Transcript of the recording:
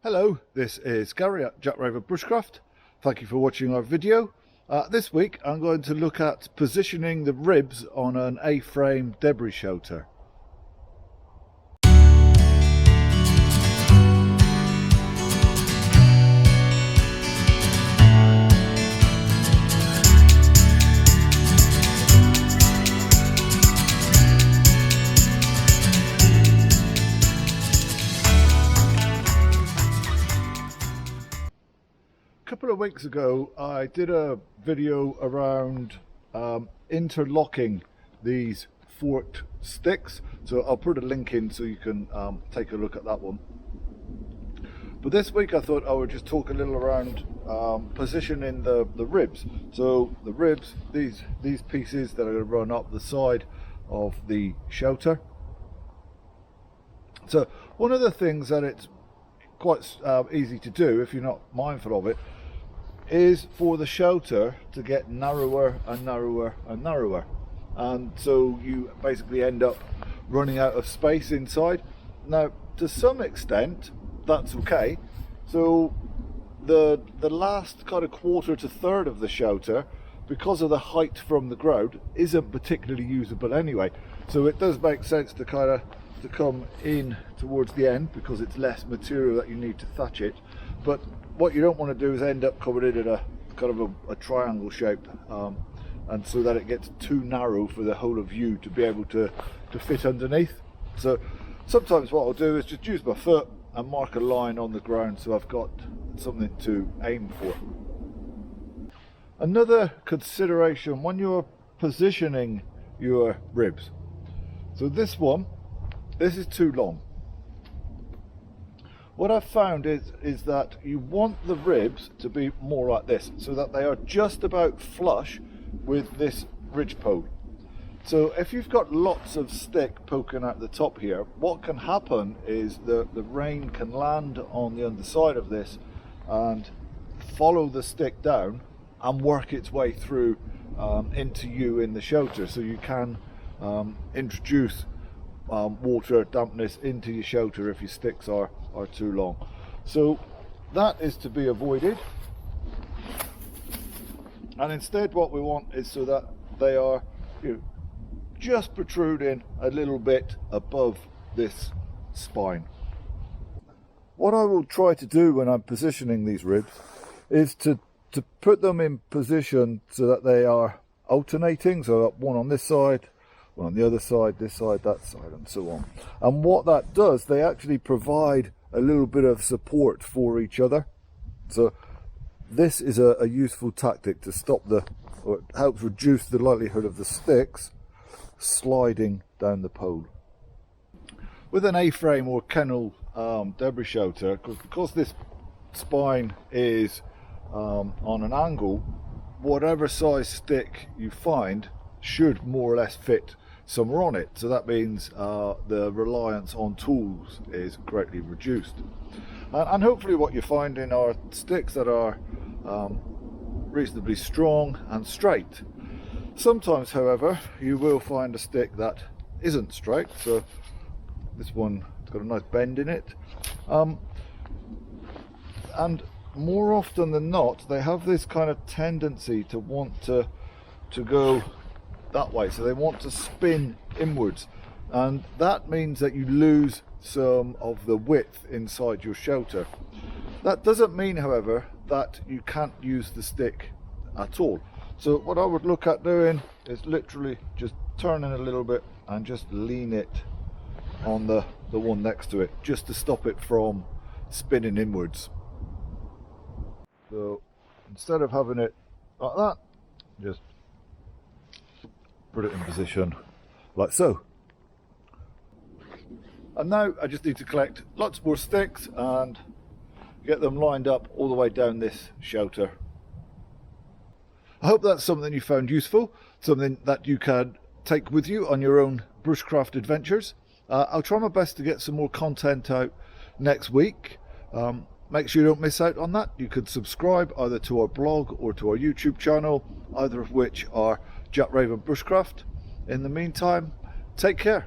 Hello, this is Gary at Jack Raven Bushcraft. Thank you for watching our video. This week I'm going to look at positioning the ribs on an A-frame debris shelter. A couple of weeks ago I did a video around interlocking these forked sticks, so I'll put a link in so you can take a look at that one. But this week I thought I would just talk a little around positioning the ribs. So the ribs, these pieces that are going to run up the side of the shelter. So one of the things that it's quite easy to do if you're not mindful of it is for the shelter to get narrower and narrower and narrower, and so you basically end up running out of space inside. Now to some extent that's okay, so the last kind of quarter to third of the shelter, because of the height from the ground, isn't particularly usable anyway, so it does make sense to come in towards the end because it's less material that you need to thatch it. But what you don't want to do is end up coming in a kind of a triangle shape, and so that it gets too narrow for the whole of you to be able to fit underneath. So sometimes what I'll do is just use my foot and mark a line on the ground so I've got something to aim for. Another consideration when you're positioning your ribs, so this is too long. What I've found is that you want the ribs to be more like this, so that they are just about flush with this ridge pole. So if you've got lots of stick poking out the top here, what can happen is the rain can land on the underside of this and follow the stick down and work its way through into you in the shelter, so you can introduce water dampness into your shelter if your sticks are too long. So that is to be avoided, and instead what we want is so that they are just protruding a little bit above this spine. What I will try to do when I'm positioning these ribs is to put them in position so that they are alternating, so that one on this side, one on the other side, this side, that side, and so on. And what that does, they actually provide a little bit of support for each other. So this is a useful tactic to stop or it helps reduce the likelihood of the sticks sliding down the pole. With an A-frame or kennel debris shelter, because this spine is on an angle, whatever size stick you find should more or less fit somewhere on it, so that means the reliance on tools is greatly reduced, and hopefully what you find in are sticks that are reasonably strong and straight. Sometimes however you will find a stick that isn't straight, so this one has got a nice bend in it, and more often than not they have this kind of tendency to want to go that way, so they want to spin inwards, and that means that you lose some of the width inside your shelter. That doesn't mean however that you can't use the stick at all. So what I would look at doing is literally just turning a little bit and just lean it on the one next to it, just to stop it from spinning inwards. So instead of having it like that, just put it in position like so. And now I just need to collect lots more sticks and get them lined up all the way down this shelter. I hope that's something you found useful, something that you can take with you on your own bushcraft adventures. I'll try my best to get some more content out next week. Make sure you don't miss out on that. You could subscribe either to our blog or to our YouTube channel, either of which are Jack Raven Bushcraft. In the meantime, take care.